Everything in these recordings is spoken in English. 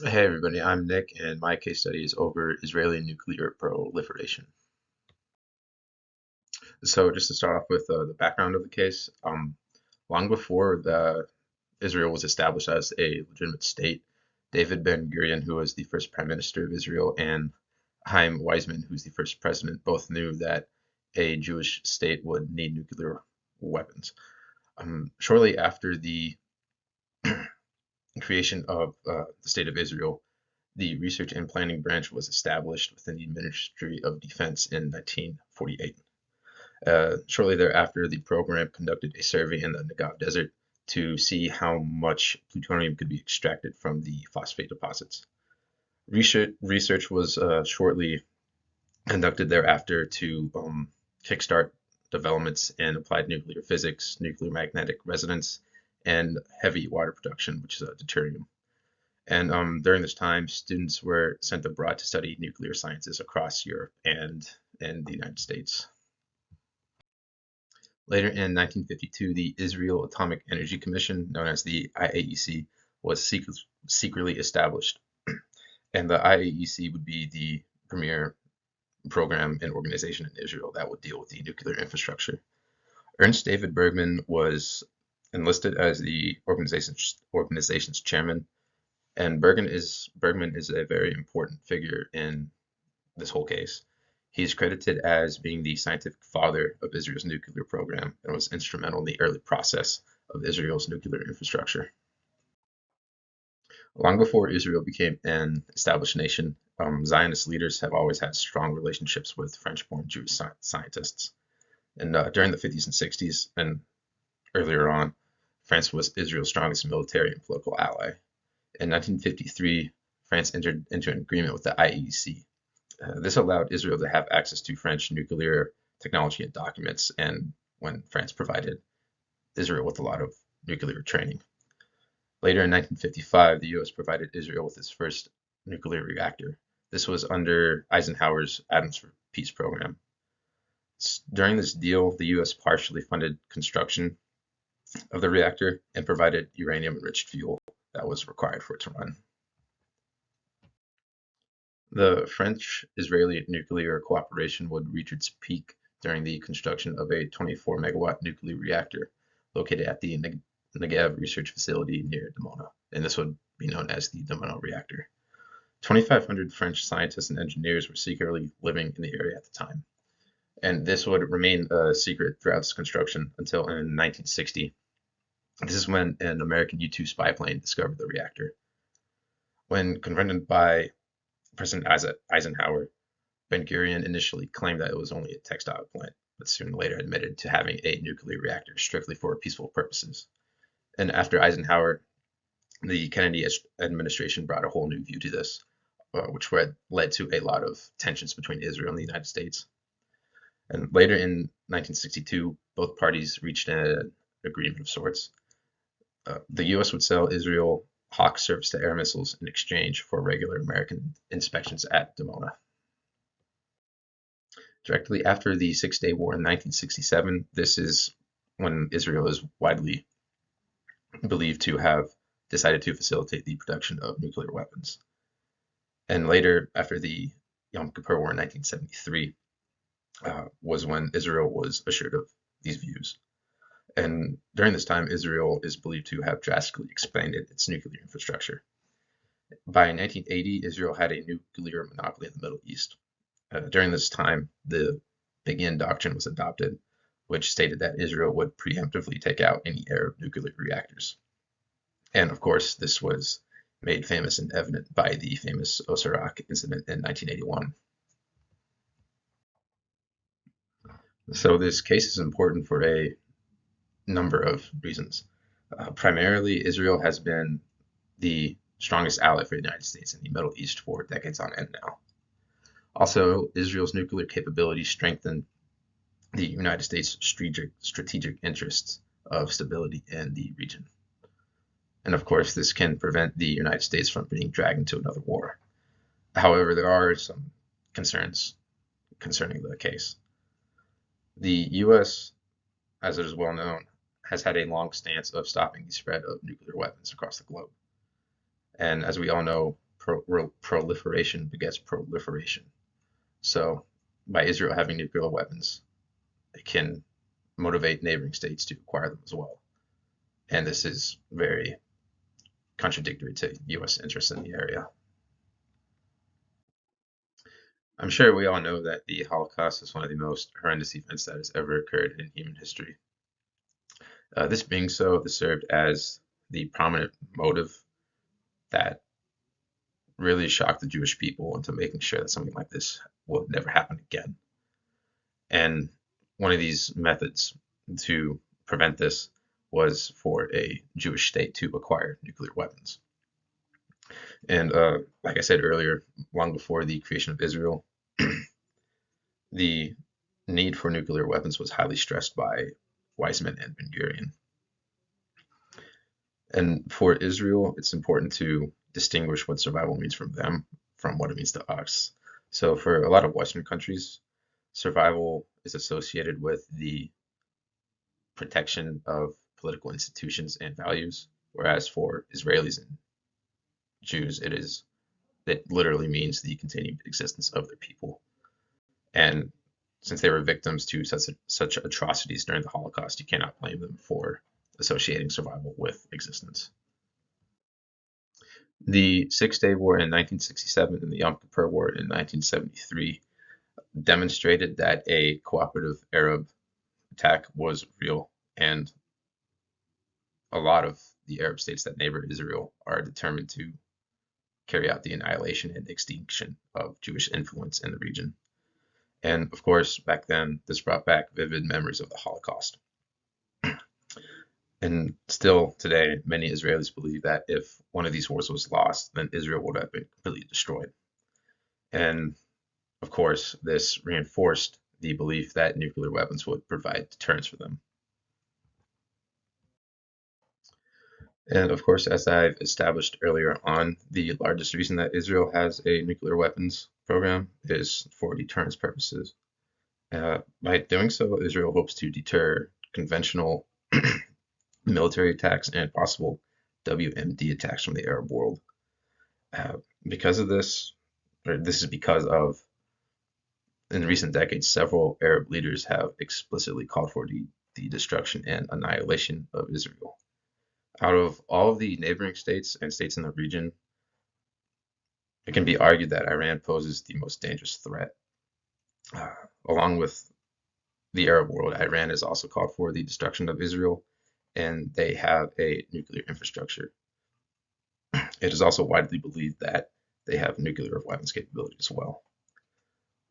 Hey everybody, I'm Nick, and my case study is over Israeli nuclear proliferation. So, just to start off with the background of the case, long before Israel was established as a legitimate state, David Ben-Gurion, who was the first prime minister of Israel, and Chaim Weizmann, who's the first president, both knew that a Jewish state would need nuclear weapons. Shortly after the creation of the state of Israel, the Research and Planning Branch was established within the Ministry of Defense in 1948. Shortly thereafter, the program conducted a survey in the Negev Desert to see how much plutonium could be extracted from the phosphate deposits. Research was shortly conducted thereafter to kickstart developments in applied nuclear physics, nuclear magnetic resonance, and heavy water production, which is deuterium. And during this time, students were sent abroad to study nuclear sciences across Europe and the United States. Later in 1952, the Israel Atomic Energy Commission, known as the IAEC, was secretly established. And the IAEC would be the premier program and organization in Israel that would deal with the nuclear infrastructure. Ernst David Bergman was enlisted as the organization's chairman. And Bergman is a very important figure in this whole case. He's credited as being the scientific father of Israel's nuclear program and was instrumental in the early process of Israel's nuclear infrastructure. Long before Israel became an established nation, Zionist leaders have always had strong relationships with French-born Jewish scientists. And during the 50s and 60s and earlier on, France was Israel's strongest military and political ally. In 1953, France entered into an agreement with the IEC. This allowed Israel to have access to French nuclear technology and documents, and when France provided Israel with a lot of nuclear training. Later in 1955, the US provided Israel with its first nuclear reactor. This was under Eisenhower's Atoms for Peace program. During this deal, the US partially funded construction of the reactor and provided uranium-enriched fuel that was required for it to run. The French-Israeli nuclear cooperation would reach its peak during the construction of a 24-megawatt nuclear reactor located at the Negev Research Facility near Dimona, and this would be known as the Dimona reactor. 2,500 French scientists and engineers were secretly living in the area at the time, and this would remain a secret throughout its construction until in 1960. This is when an American U-2 spy plane discovered the reactor. When confronted by President Eisenhower, Ben-Gurion initially claimed that it was only a textile plant, but soon later admitted to having a nuclear reactor strictly for peaceful purposes. And after Eisenhower, the Kennedy administration brought a whole new view to this, which led to a lot of tensions between Israel and the United States. And later in 1962, both parties reached an agreement of sorts. The U.S. would sell Israel Hawk surface-to-air missiles in exchange for regular American inspections at Dimona. Directly after the Six-Day War in 1967, this is when Israel is widely believed to have decided to facilitate the production of nuclear weapons. And later, after the Yom Kippur War in 1973, was when Israel was assured of these views. And during this time, Israel is believed to have drastically expanded its nuclear infrastructure. By 1980, Israel had a nuclear monopoly in the Middle East. During this time, the Begin Doctrine was adopted, which stated that Israel would preemptively take out any Arab nuclear reactors. And of course, this was made famous and evident by the famous Osirak incident in 1981. So this case is important for a number of reasons. Primarily, Israel has been the strongest ally for the United States in the Middle East for decades on end now. Also, Israel's nuclear capabilities strengthen the United States' strategic interests of stability in the region. And of course, this can prevent the United States from being dragged into another war. However, there are some concerns concerning the case. The U.S., as it is well known, has had a long stance of stopping the spread of nuclear weapons across the globe. And as we all know, proliferation begets proliferation. So, by Israel having nuclear weapons, it can motivate neighboring states to acquire them as well. And this is very contradictory to U.S. interests in the area. I'm sure we all know that the Holocaust is one of the most horrendous events that has ever occurred in human history. This being so, this served as the prominent motive that really shocked the Jewish people into making sure that something like this will never happen again. And one of these methods to prevent this was for a Jewish state to acquire nuclear weapons. And like I said earlier, long before the creation of Israel, the need for nuclear weapons was highly stressed by Weizmann and Ben Gurion. And for Israel, it's important to distinguish what survival means from them from what it means to us. So for a lot of Western countries, survival is associated with the protection of political institutions and values, whereas for Israelis and Jews, it literally means the continued existence of their people. And since they were victims to such atrocities during the Holocaust, you cannot blame them for associating survival with existence. The Six-Day War in 1967 and the Yom Kippur War in 1973 demonstrated that a cooperative Arab attack was real, and a lot of the Arab states that neighbor Israel are determined to carry out the annihilation and extinction of Jewish influence in the region. And of course, back then, this brought back vivid memories of the Holocaust. And still today, many Israelis believe that if one of these wars was lost, then Israel would have been completely destroyed. And of course, this reinforced the belief that nuclear weapons would provide deterrence for them. And of course, as I've established earlier on, the largest reason that Israel has a nuclear weapons program is for deterrence purposes. By doing so, Israel hopes to deter conventional military attacks and possible WMD attacks from the Arab world. Because of this, or this is because of, in recent decades, several Arab leaders have explicitly called for the destruction and annihilation of Israel. Out of all of the neighboring states and states in the region, it can be argued that Iran poses the most dangerous threat. Along with the Arab world, Iran has also called for the destruction of Israel, and they have a nuclear infrastructure. It is also widely believed that they have nuclear weapons capability as well.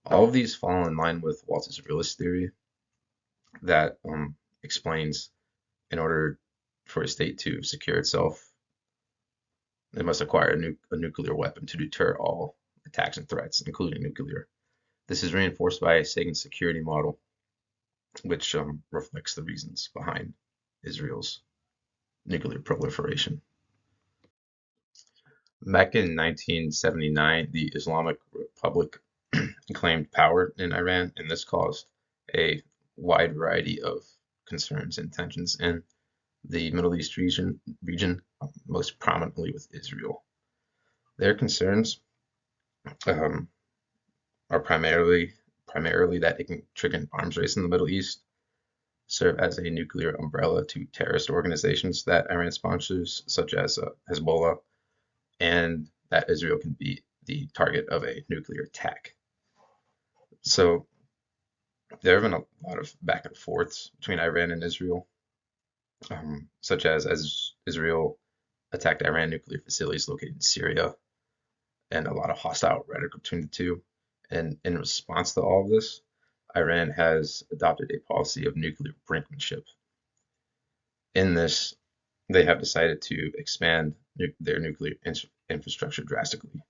All of these fall in line with Walter's realist theory that explains in order for a state to secure itself, it must acquire a nuclear weapon to deter all attacks and threats, including nuclear. This is reinforced by Sagan's security model, which reflects the reasons behind Israel's nuclear proliferation. Back in 1979, the Islamic Republic claimed power in Iran, and this caused a wide variety of concerns and tensions in the Middle East region, most prominently with Israel. Their concerns are primarily that it can trigger an arms race in the Middle East, serve as a nuclear umbrella to terrorist organizations that Iran sponsors, such as Hezbollah, and that Israel can be the target of a nuclear attack. So there have been a lot of back and forths between Iran and Israel, such as Israel attacked Iran nuclear facilities located in Syria, and a lot of hostile rhetoric between the two. And in response to all of this, Iran has adopted a policy of nuclear brinkmanship. In this, they have decided to expand their nuclear infrastructure drastically.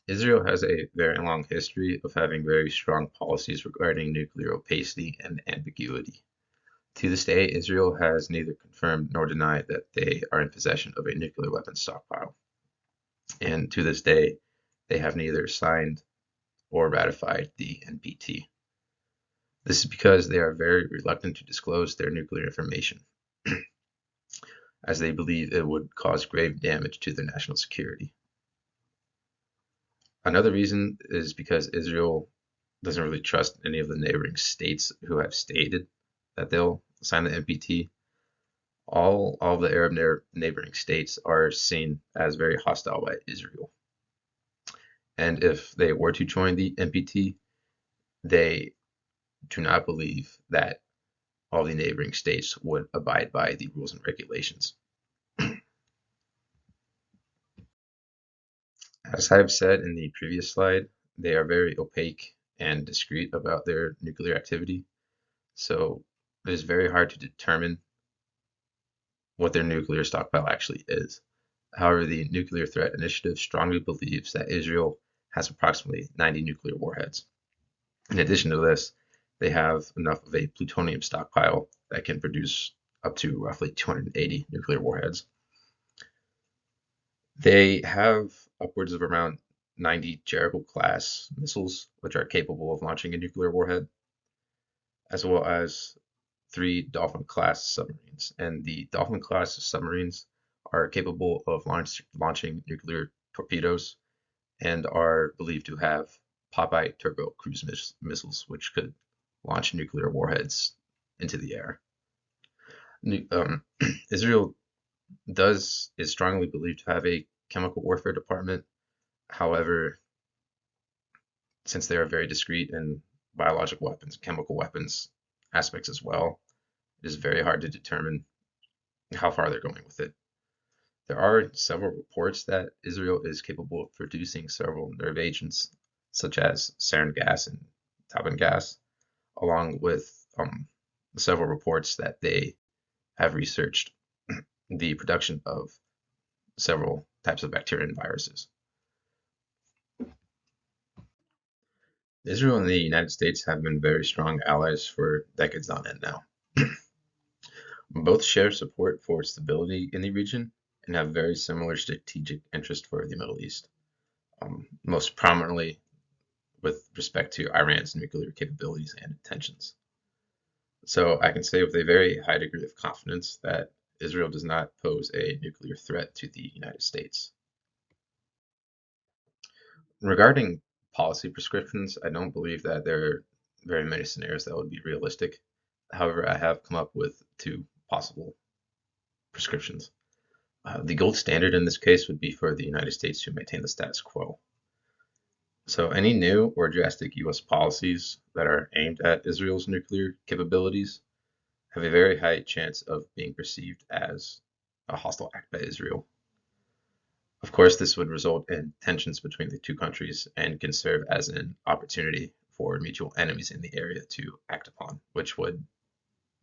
Israel has a very long history of having very strong policies regarding nuclear opacity and ambiguity. To this day, Israel has neither confirmed nor denied that they are in possession of a nuclear weapons stockpile. And to this day, they have neither signed or ratified the NPT. This is because they are very reluctant to disclose their nuclear information. as they believe it would cause grave damage to their national security. Another reason is because Israel doesn't really trust any of the neighboring states who have stated that they'll sign the NPT. All the Arab neighboring states are seen as very hostile by Israel. And if they were to join the NPT, they do not believe that all the neighboring states would abide by the rules and regulations. As I've said in the previous slide, they are very opaque and discreet about their nuclear activity, so it is very hard to determine what their nuclear stockpile actually is. However, the Nuclear Threat Initiative strongly believes that Israel has approximately 90 nuclear warheads. In addition to this, they have enough of a plutonium stockpile that can produce up to roughly 280 nuclear warheads. They have upwards of around 90 Jericho-class missiles, which are capable of launching a nuclear warhead, as well as 3 Dolphin-class submarines. And the Dolphin-class submarines are capable of launching nuclear torpedoes and are believed to have Popeye turbo cruise missiles, which could launch nuclear warheads into the air. Israel is strongly believed to have a chemical warfare department. However, since they are very discreet in biological weapons, chemical weapons aspects as well, it is very hard to determine how far they're going with it. There are several reports that Israel is capable of producing several nerve agents, such as sarin gas and tauben gas, along with several reports that they have researched the production of several types of bacteria and viruses. Israel and the United States have been very strong allies for decades on end now. Both share support for stability in the region and have very similar strategic interest for the Middle East, most prominently with respect to Iran's nuclear capabilities and intentions. So I can say with a very high degree of confidence that Israel does not pose a nuclear threat to the United States. Regarding policy prescriptions, I don't believe that there are very many scenarios that would be realistic. However, I have come up with 2 possible prescriptions. The gold standard in this case would be for the United States to maintain the status quo. So any new or drastic US policies that are aimed at Israel's nuclear capabilities have a very high chance of being perceived as a hostile act by Israel. Of course, this would result in tensions between the 2 countries and can serve as an opportunity for mutual enemies in the area to act upon, which would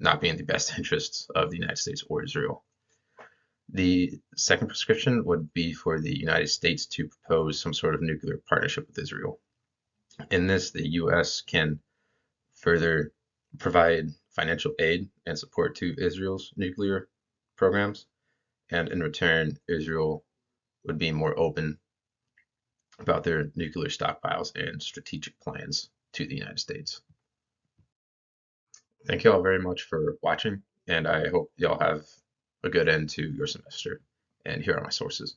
not be in the best interests of the United States or Israel. The second prescription would be for the United States to propose some sort of nuclear partnership with Israel. In this, the US can further provide financial aid and support to Israel's nuclear programs, and in return, Israel would be more open about their nuclear stockpiles and strategic plans to the United States. Thank you all very much for watching, and I hope y'all have a good end to your semester. And here are my sources.